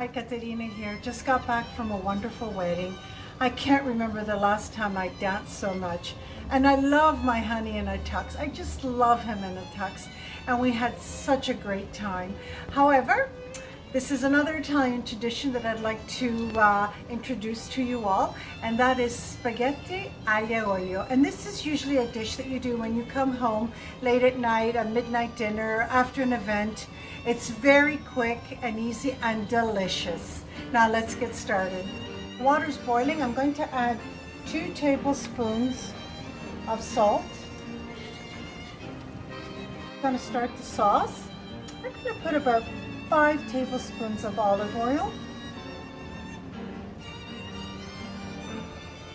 Hi, Katerina here. Just got back from a wonderful wedding. I can't remember the last time I danced so much. And I love my honey in a tux. I just love him in a tux. And we had such a great time. However, this is another Italian tradition that I'd like to introduce to you all, and that is spaghetti aglio olio. And this is usually a dish that you do when you come home late at night, a midnight dinner, after an event. It's very quick and easy and delicious. Now let's get started. Water's boiling. I'm going to add 2 tablespoons of salt. I'm going to start the sauce. I'm going to put about 5 tablespoons of olive oil.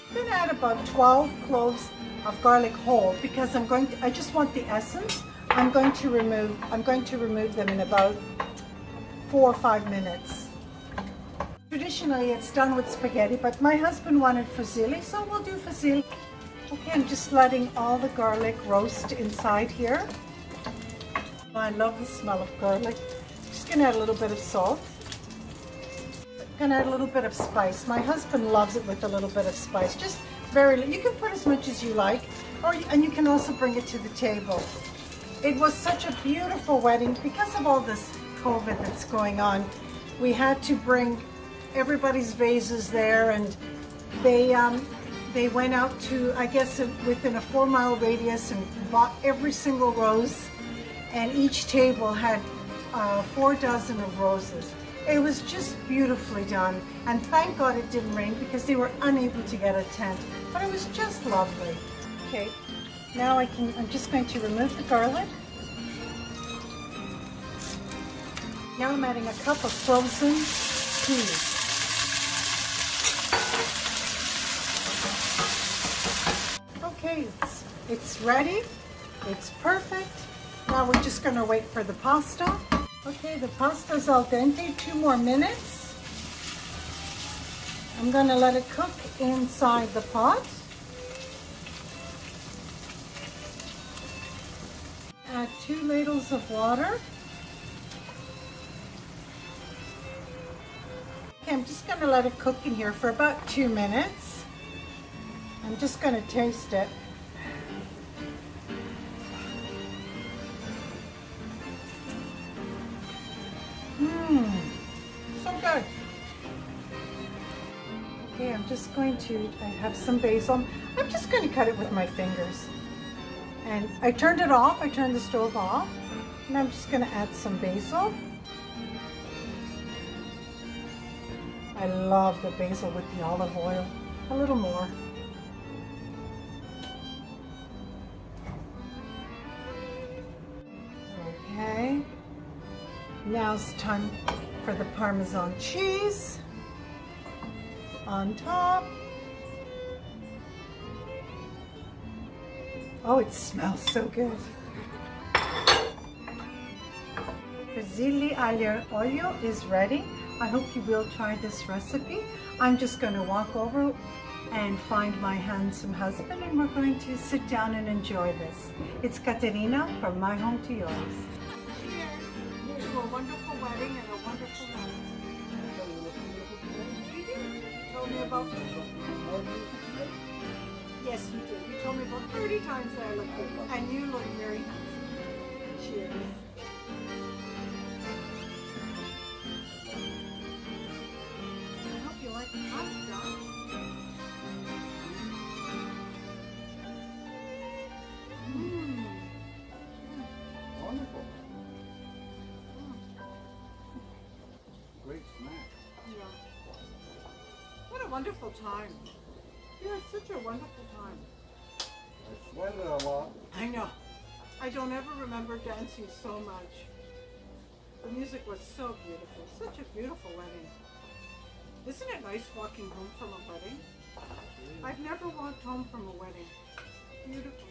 I'm going to add about 12 cloves of garlic whole because I just want the essence. I'm going to remove them in about 4 or 5 minutes. Traditionally it's done with spaghetti, but my husband wanted fusilli, so we'll do fusilli. Okay, I'm just letting all the garlic roast inside here. I love the smell of garlic. Just gonna add a little bit of salt. Gonna add a little bit of spice. My husband loves it with a little bit of spice. Just very little. You can put as much as you like, and you can also bring it to the table. It was such a beautiful wedding because of all this COVID that's going on. We had to bring everybody's vases there, and they went out to, I guess, within a 4-mile radius and bought every single rose, and each table had 4 dozen of roses. It was just beautifully done, and thank God it didn't rain because they were unable to get a tent, but it was just lovely. Okay, now I'm just going to remove the garlic. Now I'm adding a cup of frozen peas. Okay, it's ready. It's perfect. Now we're just going to wait for the pasta. Okay, the pasta's al dente, 2 more minutes. I'm going to let it cook inside the pot. Add 2 ladles of water. Okay, I'm just going to let it cook in here for about 2 minutes. I'm just going to taste it. So good. Okay, I have some basil. I'm just going to cut it with my fingers. And I turned it off, I turned the stove off. And I'm just going to add some basil. I love the basil with the olive oil. A little more. Okay. Now's time for the Parmesan cheese on top. Oh, it smells so good. Fusilli aglio olio is ready. I hope you will try this recipe. I'm just going to walk over and find my handsome husband, and we're going to sit down and enjoy this. It's Katerina from my home to yours. Cheers to a wonderful wedding and a wonderful night. You told me about Yes, you did. You told me about 30 times that I look good, and you look very handsome. Cheers. I hope you like the pasta. Wonderful. Great snack. Yeah. What a wonderful time. Yeah, it's such a wonderful time. I sweated a lot. I know. I don't ever remember dancing so much. The music was so beautiful. Such a beautiful wedding. Isn't it nice walking home from a wedding? I've never walked home from a wedding. Beautiful.